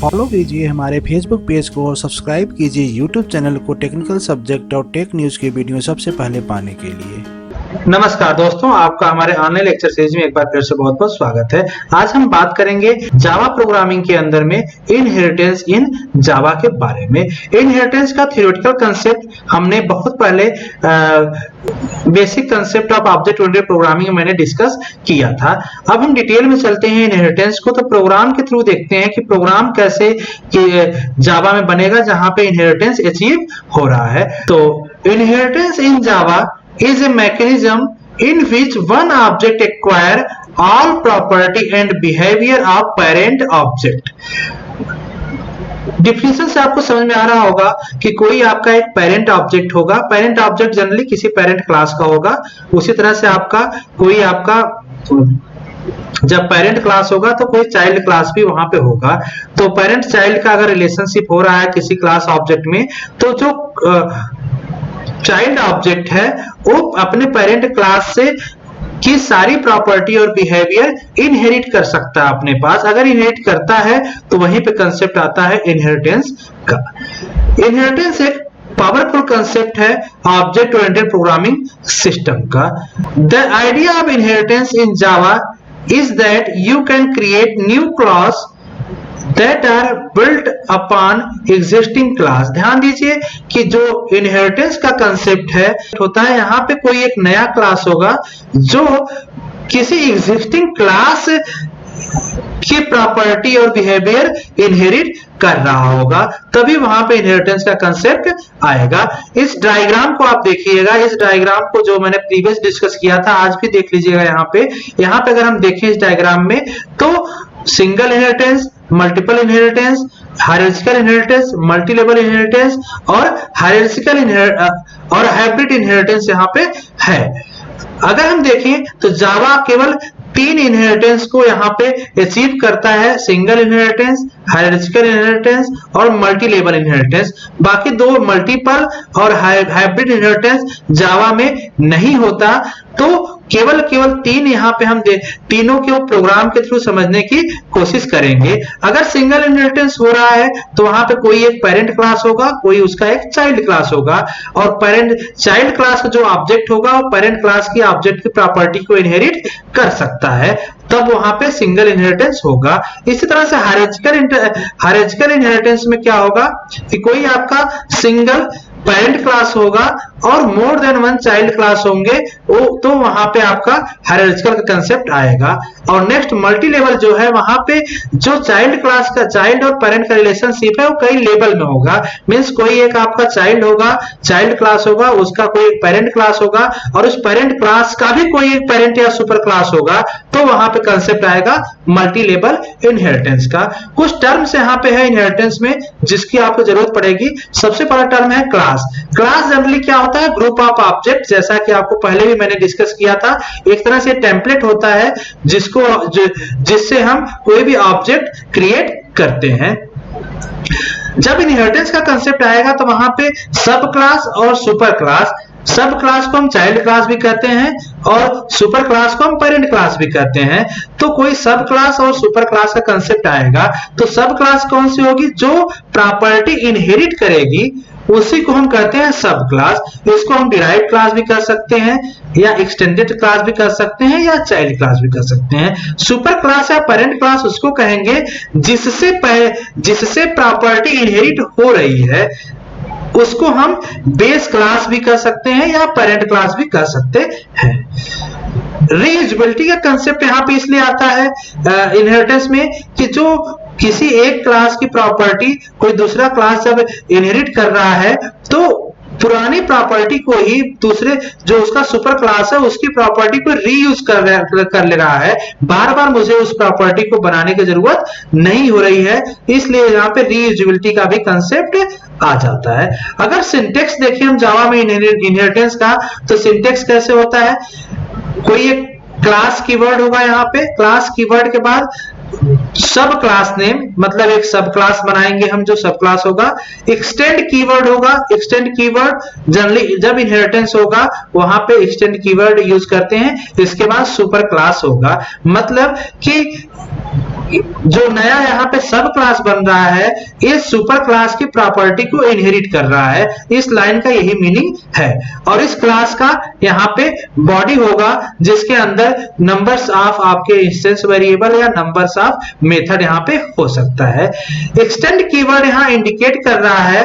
Follow कीजिए हमारे Facebook page को और सब्सक्राइब कीजिए यूट्यूब चैनल को टेक्निकल सब्जेक्ट और टेक न्यूज़ के वीडियो सबसे पहले पाने के लिए। नमस्कार दोस्तों, आपका हमारे ऑनलाइन लेक्चर सीरीज में एक बार फिर से बहुत बहुत स्वागत है। आज हम बात करेंगे जावा प्रोग्रामिंग के अंदर में इनहेरिटेंस इन जावा के बारे में। इनहेरिटेंस का थ्योरेटिकल कंसेप्ट हमने बहुत पहले basic concept of object oriented programming में मैंने डिस्कस किया था। अब हम डिटेल में चलते हैं इनहेरिटेंस को, तो प्रोग्राम के थ्रू देखते हैं कि प्रोग्राम कैसे जावा में बनेगा जहां पे इनहेरिटेंस अचीव हो रहा है। तो inheritance in Java is a mechanism in which one object acquire all property and behavior of parent object। Definition से आपको समझ में आ रहा होगा कि कोई आपका एक पेरेंट ऑब्जेक्ट होगा। पेरेंट ऑब्जेक्ट जनरली किसी पेरेंट क्लास का होगा। उसी तरह से जब पेरेंट क्लास होगा तो कोई चाइल्ड क्लास भी वहां पे होगा। तो पेरेंट चाइल्ड का अगर रिलेशनशिप हो रहा है किसी क्लास ऑब्जेक्ट में, तो जो चाइल्ड ऑब्जेक्ट है वो अपने पेरेंट क्लास से की सारी प्रॉपर्टी और बिहेवियर इनहेरिट कर सकता है अपने पास। अगर इनहेरिट करता है तो वहीं पे कंसेप्ट आता है इनहेरिटेंस का। इनहेरिटेंस एक पावरफुल कंसेप्ट है ऑब्जेक्ट ओरिएंटेड प्रोग्रामिंग सिस्टम का। The idea of inheritance in Java is that you can create new class that are built upon existing class। ध्यान दीजिए कि जो इनहेरिटेंस का कंसेप्ट है होता है, यहाँ पे कोई एक नया क्लास होगा जो किसी एग्जिस्टिंग क्लास की प्रॉपर्टी और बिहेवियर इनहेरिट कर रहा होगा, तभी वहां पे इनहेरिटेंस का कंसेप्ट आएगा। इस डायग्राम को आप देखिएगा, इस डायग्राम को जो मैंने प्रीवियस डिस्कस किया था आज भी देख लीजिएगा। यहाँ पे अगर हम देखें इस डायग्राम में, तो single inheritance, multiple inheritance, hierarchical inheritance, multi level inheritance और हाइब्रिड इनहेरिटेंस यहाँ पे है। अगर हम देखें तो जावा केवल 3 इनहेरिटेंस को यहाँ पे अचीव करता है, सिंगल इनहेरिटेंस, हायरार्चिकल इनहेरिटेंस और मल्टी लेवल इनहेरिटेंस। बाकी 2 मल्टीपल और हाइब्रिड इनहेरिटेंस जावा में नहीं होता। तो केवल 3 यहाँ पे हम तीनों के प्रोग्राम के थ्रू समझने की कोशिश करेंगे। अगर सिंगल इनहेरिटेंस हो रहा है तो वहां पे कोई एक पेरेंट क्लास होगा, कोई उसका एक चाइल्ड क्लास होगा, और पेरेंट चाइल्ड क्लास का जो ऑब्जेक्ट होगा वो पेरेंट क्लास की ऑब्जेक्ट की प्रॉपर्टी को इनहेरिट कर सकता है, तब वहां पे सिंगल इनहेरिटेंस होगा। इसी तरह से हायरार्चिकल इनहेरिटेंस में क्या होगा कि कोई आपका सिंगल पेरेंट क्लास होगा और मोर देन 1 चाइल्ड क्लास होंगे, तो वहां पे आपका हायरार्चिकल का कंसेप्ट आएगा। और नेक्स्ट मल्टी लेवल जो है, वहां पे जो चाइल्ड क्लास का चाइल्ड और पेरेंट का रिलेशनशिप है वो कई लेवल में होगा। मींस कोई एक आपका चाइल्ड होगा, चाइल्ड क्लास होगा, उसका कोई एक पेरेंट क्लास होगा और उस पेरेंट क्लास का भी कोई एक पेरेंट या सुपर क्लास होगा, तो वहां पे कंसेप्ट आएगा मल्टी लेवल इनहेरिटेंस का। कुछ टर्म्स यहाँ पे है इनहेरिटेंस में जिसकी आपको जरूरत पड़ेगी। सबसे पहला टर्म है क्लास। क्लास जनरली क्या होता है? Group of object. जैसा कि आपको पहले भी मैंने डिस्कस किया था, एक तरह से टेम्पलेट होता है जिससे हम कोई भी ऑब्जेक्ट क्रिएट करते हैं। जब इनहेरिटेंस का कंसेप्ट आएगा तो वहां पे सब क्लास और सुपर क्लास, सब क्लास को हम चाइल्ड क्लास भी कहते हैं और सुपर क्लास को हम पेरेंट क्लास भी कहते हैं। तो कोई सब क्लास और सुपर क्लास का कंसेप्ट आएगा तो सब क्लास कौन सी होगी? जो प्रॉपर्टी इनहेरिट करेगी उसी को हम कहते हैं सब क्लास। इसको हम डिराइव्ड क्लास भी कर सकते हैं या एक्सटेंडेड क्लास भी कर सकते हैं या चाइल्ड क्लास भी कर सकते हैं। सुपर क्लास या पेरेंट क्लास उसको कहेंगे जिससे प्रॉपर्टी इनहेरिट हो रही है, उसको हम बेस क्लास भी कर सकते हैं या पेरेंट क्लास भी कर सकते हैं। रीयूजेबिलिटी का कंसेप्ट यहाँ पे इसलिए आता है इनहेरिटेंस में कि जो किसी एक क्लास की प्रॉपर्टी कोई दूसरा क्लास जब इनहेरिट कर रहा है तो पुरानी प्रॉपर्टी को ही दूसरे जो उसका सुपर क्लास है उसकी प्रॉपर्टी को रीयूज कर ले रहा है। बार बार मुझे उस प्रॉपर्टी को बनाने की जरूरत नहीं हो रही है, इसलिए यहाँ पे रीयूजेबिलिटी का भी कंसेप्ट आ जाता है। अगर सिंटेक्स देखिए हम जावा में इनहेरिटेंस का, तो सिंटेक्स कैसे होता है? कोई एक क्लास कीवर्ड होगा, यहाँ पे क्लास कीवर्ड के बाद सब क्लास नेम, मतलब एक सब क्लास बनाएंगे हम जो सब क्लास होगा। एक्सटेंड कीवर्ड होगा, एक्सटेंड कीवर्ड जनरली जब इनहेरिटेंस होगा वहां पे एक्सटेंड कीवर्ड यूज करते हैं। इसके बाद सुपर क्लास होगा, मतलब कि जो नया यहाँ पे सब क्लास बन रहा है इस सुपर क्लास की प्रॉपर्टी को इनहेरिट कर रहा है। इस लाइन का यही मीनिंग है। और इस क्लास का यहाँ पे बॉडी होगा जिसके अंदर नंबर्स ऑफ आपके इंस्टेंस वेरिएबल या नंबर्स ऑफ मेथड यहाँ पे हो सकता है। एक्सटेंड कीवर्ड यहाँ इंडिकेट कर रहा है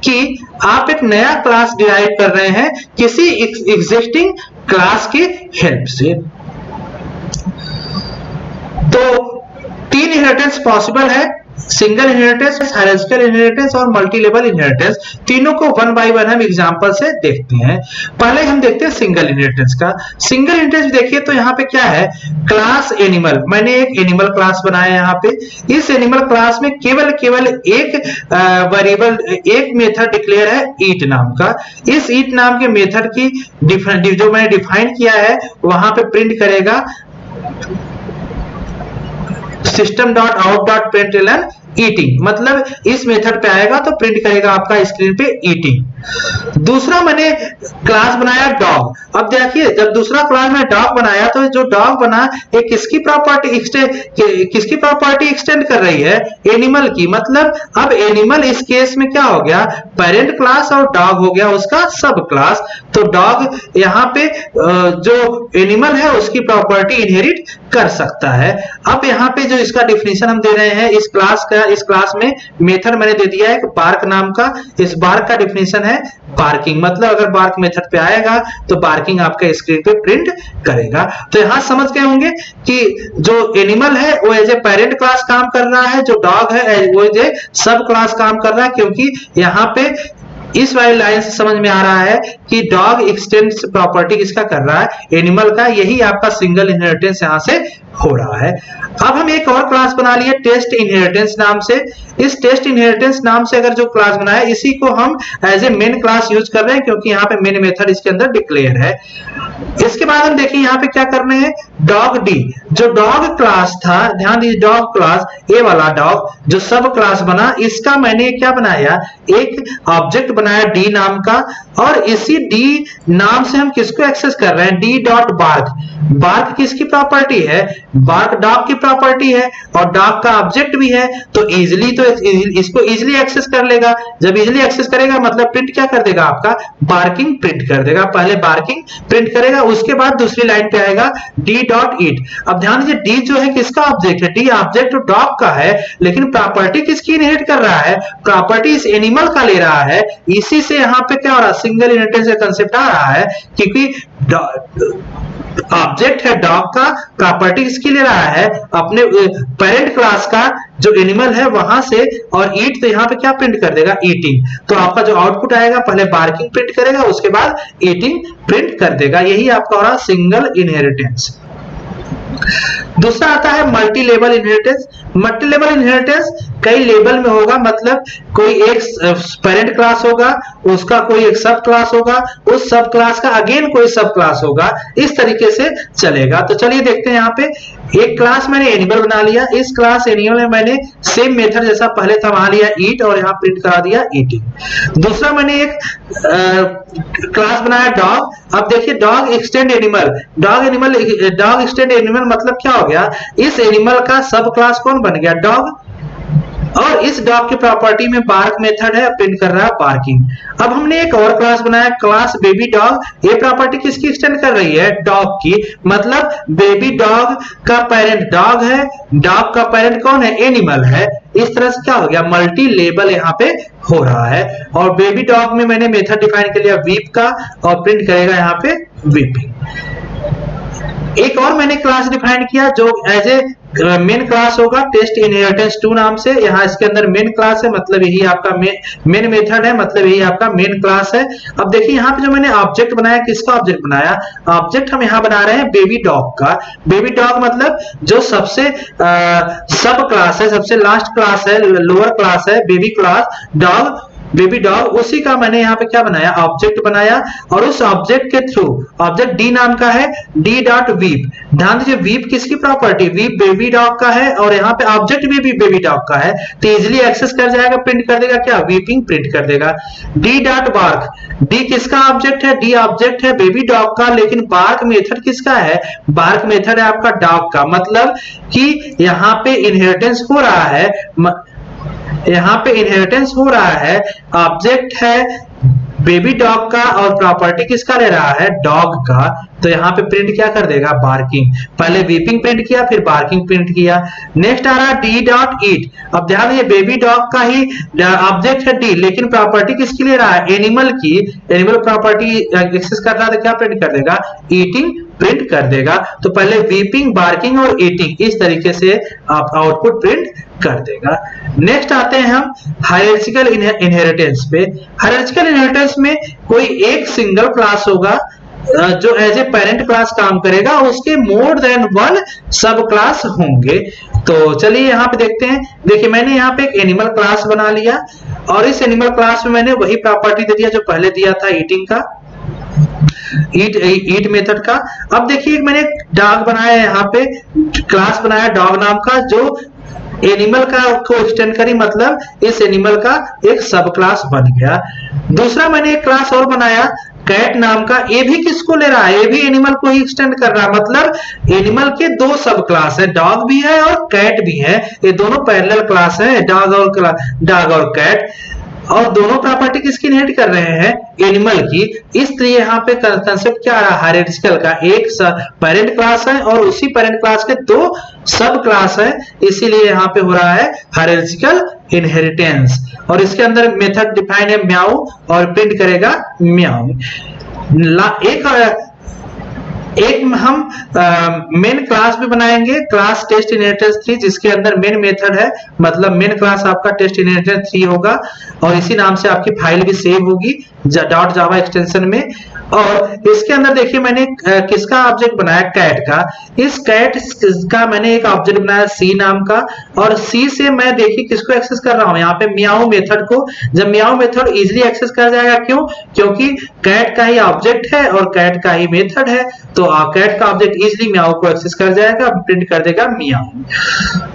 कि आप एक नया क्लास डिराइव कर रहे हैं किसी एग्जिस्टिंग क्लास की हेल्प से। तो तीन इनहेरिटेंस पॉसिबल है, सिंगल इनहेरिटेंस, हायरार्किकल इनहेरिटेंस और मल्टी लेवल इनहेरिटेंस। तीनों को वन बाय वन हम एग्जांपल से देखते हैं। पहले हम देखते हैं सिंगल इनहेरिटेंस का। सिंगल इनहेरिटेंस देखिए तो यहाँ पे क्या है, क्लास एनिमल। मैंने एक एनिमल क्लास बनाया यहाँ पे। इस एनिमल क्लास में केवल एक वेरिएबल, एक मेथड डिक्लेयर है ईट नाम का। इस ईट नाम के मेथड की जो मैंने डिफाइन किया है वहां पे प्रिंट करेगा system.out.println ईटिंग, मतलब इस मेथड पे आएगा तो प्रिंट करेगा आपका स्क्रीन पे ईटिंग। दूसरा मैंने क्लास बनाया डॉग। अब देखिए जब दूसरा क्लास में डॉग बनाया तो जो डॉग बना ये किसकी प्रॉपर्टी एक्सटेंड कर रही है, एनिमल की। मतलब अब एनिमल इस केस में क्या हो गया, पेरेंट क्लास और डॉग हो गया उसका सब क्लास। तो डॉग यहाँ पे जो एनिमल है उसकी प्रॉपर्टी इनहेरिट कर सकता है। अब यहाँ पे जो इसका डिफिनेशन हम दे रहे हैं इस क्लास में मेथड मैंने दे दिया है बार्क नाम का। इस बार्क का डिफिनेशन है बार्किंग, मतलब अगर बार्क मेथड पे आएगा तो बार्किंग आपके स्क्रीन पे प्रिंट करेगा। तो यहां समझ गए होंगे कि जो एनिमल है वो एज ए पेरेंट क्लास काम कर रहा है, जो डॉग है वो एज ए सब क्लास काम कर रहा है। क्योंकि यहाँ पे इस वाली लाइन से समझ में आ रहा है कि डॉग एक्सटेंड्स प्रॉपर्टी किसका कर रहा है, एनिमल का। यही आपका सिंगल इनहेरिटेंस यहां से हो रहा है। अब हम एक और क्लास बना लिए टेस्ट इनहेरिटेंस नाम से। इस टेस्ट इनहेरिटेंस नाम से अगर जो क्लास बनाया इसी को हम as a main class use कर रहे हैं क्योंकि यहाँ पे मेन मेथड इसके अंदर डिक्लेयर है। इसके बाद हम देखिए यहाँ पे क्या करने हैं, डॉग डी। जो डॉग क्लास था, ध्यान दीजिए डॉग क्लास, ये वाला डॉग जो सब क्लास बना, इसका मैंने क्या बनाया, एक ऑब्जेक्ट बनाया डी नाम का। और इसी डी नाम से हम किसको एक्सेस कर रहे हैं, डी डॉट बार्क। बार्क किसकी प्रॉपर्टी है, बार्क डॉग की प्रॉपर्टी है और डॉग का ऑब्जेक्ट भी है। तो इजिली तो इसको इजिली एक्सेस कर लेगा। जब इजिली एक्सेस करेगा मतलब प्रिंट क्या कर देगा, आपका बार्किंग प्रिंट कर देगा। पहले बार्किंग प्रिंट करेगा, उसके बाद दूसरी लाइन पे आएगा डी डॉट ईट। अब ध्यान दीजिए डी जो है किसका ऑब्जेक्ट है, डी ऑब्जेक्ट डॉग का है, लेकिन प्रॉपर्टी किसकी इनहेरिट कर रहा है, प्रॉपर्टी इस एनिमल का ले रहा है। इसी से यहाँ पे क्या हो रहा है, सिंगल इनहेरिटेंस का कंसेप्ट आ रहा है क्योंकि ऑब्जेक्ट है डॉग का, प्रॉपर्टी किसकी ले रहा है, अपने पेरेंट क्लास का जो एनिमल है वहां से। और ईट तो यहाँ पे क्या प्रिंट कर देगा, ईटिंग। तो आपका जो आउटपुट आएगा पहले बार्किंग प्रिंट करेगा, उसके बाद ईटिंग प्रिंट कर देगा। यही आपका हो रहा सिंगल इनहेरिटेंस। दूसरा आता है multi level inheritance. Multi level inheritance कई लेवल में होगा, मतलब कोई एक पेरेंट क्लास होगा, उसका कोई एक सब क्लास होगा, उस सब क्लास का अगेन कोई सब क्लास होगा, इस तरीके से चलेगा। तो चलिए देखते हैं। यहाँ पे एक क्लास मैंने एनिमल बना लिया। इस क्लास एनिमल में मैंने सेम मेथड जैसा पहले था वहां लिया ईट और यहाँ प्रिंट करा दिया ईटिंग। दूसरा मैंने एक क्लास बनाया डॉग। अब देखिए dog extend animal, dog extend animal मतलब क्या हो गया, इस एनिमल का सब क्लास कौन बन गया, डॉग। और इस डॉग की प्रॉपर्टी में बार्क मेथड है, प्रिंट कर रहा है बार्किंग। अब हमने एक और क्लास बनाया क्लास बेबी डॉग। ये प्रॉपर्टी किसकी एक्सटेंड कर रही है, डॉग की। मतलब बेबी डॉग का पेरेंट डॉग है, डॉग का पेरेंट कौन है, एनिमल है। इस तरह से क्या हो गया, मल्टी लेवल यहाँ पे हो रहा है। और बेबी डॉग में मैंने मेथड डिफाइन कर लिया वीप का और प्रिंट करेगा यहाँ पे वीपिंग। एक और मैंने क्लास डिफाइन किया जो एज ए मेन क्लास होगा टेस्ट इनहेरिटेंस 2 नाम से। यहाँ इसके अंदर मेन क्लास है, मतलब यही आपका मेन मेथड है, मतलब यही आपका मेन क्लास है। अब देखिए यहाँ पे जो मैंने ऑब्जेक्ट बनाया, किसका ऑब्जेक्ट बनाया, ऑब्जेक्ट हम यहाँ बना रहे हैं बेबी डॉग का। बेबी डॉग मतलब जो सबसे सब क्लास है, सबसे लास्ट क्लास है, लोअर क्लास है baby class dog, baby dog, उसी का मैंने यहाँ पे क्या बनाया, ऑब्जेक्ट बनाया, और उस ऑब्जेक्ट के थ्रू, ऑब्जेक्ट डी नाम का है, डी डॉट वीप। ध्यान दीजिए वीप किसकी प्रॉपर्टी, वीप बेबी डॉग का है, और यहाँ पे ऑब्जेक्ट भी बेबी डॉग का है, तो इजिली एक्सेस कर जाएगा, प्रिंट कर देगा क्या, वीपिंग प्रिंट कर देगा। डी डॉट बार्क, डी किसका ऑब्जेक्ट है, डी ऑब्जेक्ट है बेबी डॉग का, लेकिन बार्क मेथड किसका है, बार्क मेथड है आपका डॉग का। मतलब कि यहाँ पे इनहेरिटेंस हो रहा है, यहाँ पे इनहेरिटेंस हो रहा है, ऑब्जेक्ट है बेबी डॉग का और प्रॉपर्टी किसका ले रहा है, डॉग का। तो यहाँ पे प्रिंट क्या कर देगा, बार्किंग। पहले वीपिंग प्रिंट किया, फिर बार्किंग प्रिंट किया। नेक्स्ट आ रहा डी डॉट ईट। अब ध्यान दीजिए बेबी डॉग का ही ऑब्जेक्ट है डी, लेकिन प्रॉपर्टी किसकी ले रहा है, एनिमल की। एनिमल प्रॉपर्टी एक्सेस कर रहा है तो क्या प्रिंट कर देगा, ईटिंग प्रिंट कर देगा। तो पहले वीपिंग, बार्किंग और ईटिंग, इस तरीके से आप आउटपुट प्रिंट कर देगा। नेक्स्ट आते हैं हम हायरार्चिकल इनहेरिटेंस पे। हायरार्चिकल इनहेरिटेंस में कोई एक सिंगल क्लास होगा जो एज ए पेरेंट क्लास काम करेगा, उसके मोर देन वन सब क्लास होंगे। तो चलिए यहाँ पे देखते हैं। देखिए मैंने यहाँ पे एक एनिमल क्लास बना लिया, और इस एनिमल क्लास में मैंने वही प्रॉपर्टी दे दिया जो पहले दिया था, ईटिंग का, ईट मेथड का। अब देखिए मैंने डॉग बनाया, यहाँ पे क्लास बनाया डॉग नाम का, जो एनिमल का को एक्सटेंड करी, मतलब इस एनिमल का एक सब क्लास बन गया। दूसरा मैंने एक क्लास और बनाया कैट नाम का, ये भी किसको ले रहा है, ये भी एनिमल को ही एक्सटेंड कर रहा है। मतलब एनिमल के दो सब क्लास है, डॉग भी है और कैट भी है, ये दोनों पैरेलल क्लास है, डॉग और कैट, और दोनों प्रॉपर्टी किसकी इनहेरिट कर रहे हैं, एनिमल की। इसलिए यहाँ पे कंसेप्ट क्या आ रहा है, हायरार्चिकल का, एक पेरेंट क्लास है और उसी पेरेंट क्लास के दो सब क्लास है, इसीलिए यहाँ पे हो रहा है हायरार्चिकल इनहेरिटेंस। और इसके अंदर मेथड डिफाइन है म्याऊ, और प्रिंट करेगा म्याऊ। एक हम मेन क्लास भी बनाएंगे, क्लास टेस्ट इनहेरिटेंस 3, जिसके अंदर मेन मेथड है, मतलब मेन क्लास आपका टेस्ट इनहेरिटेंस 3 होगा, और इसी नाम से आपकी फाइल भी सेव होगी डॉट जावा एक्सटेंशन में। और इसके अंदर देखिए मैंने किसका ऑब्जेक्ट बनाया, कैट का। इस कैट का मैंने एक ऑब्जेक्ट बनाया सी नाम का, और सी से मैं देखिए किसको एक्सेस कर रहा हूं, यहाँ पे म्याऊ मेथड को। जब म्याऊ मेथड इजीली एक्सेस कर जाएगा, क्यों, क्योंकि कैट का ही ऑब्जेक्ट है और कैट का ही मेथड है, तो कैट का ऑब्जेक्ट इजीली म्याऊ को एक्सेस कर जाएगा, प्रिंट कर देगा म्याऊ।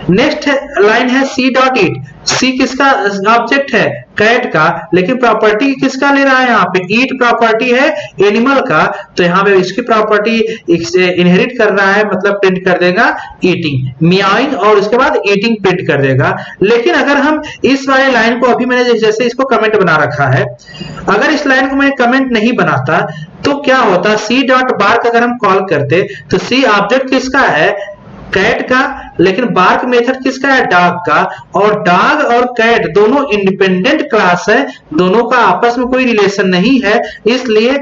नेक्स्ट लाइन है सी डॉट ईट। सी किसका ऑब्जेक्ट है, कैट का, लेकिन प्रॉपर्टी किसका ले रहा है, यहाँ पे ईट प्रॉपर्टी है एनिमल का, तो यहाँ पे इसकी प्रॉपर्टी इनहेरिट कर रहा है, मतलब प्रिंट कर देगा ईटिंग, मियाइंग, और उसके बाद ईटिंग प्रिंट कर देगा। लेकिन अगर हम इस वाले लाइन को, अभी मैंने जैसे इसको कमेंट बना रखा है, अगर इस लाइन को मैं कमेंट नहीं बनाता तो क्या होता, सी डॉट बार्क अगर हम कॉल करते तो सी ऑब्जेक्ट किसका है, कैट का, लेकिन बार्क मेथड किसका है, डॉग का। और डॉग और कैट दोनों इंडिपेंडेंट क्लास है, दोनों का आपस में कोई रिलेशन नहीं है, इसलिए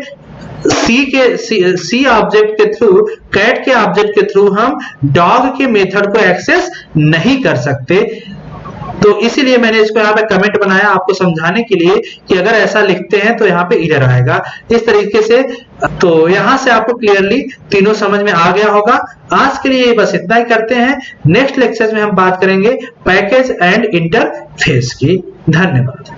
सी ऑब्जेक्ट के थ्रू, कैट के ऑब्जेक्ट के थ्रू हम डॉग के मेथड को एक्सेस नहीं कर सकते। तो इसीलिए मैंने इसको यहाँ पे कमेंट बनाया आपको समझाने के लिए कि अगर ऐसा लिखते हैं तो यहाँ पे एरर आएगा इस तरीके से। तो यहाँ से आपको क्लियरली तीनों समझ में आ गया होगा। आज के लिए बस इतना ही करते हैं। नेक्स्ट लेक्चर में हम बात करेंगे पैकेज एंड इंटरफेस की। धन्यवाद।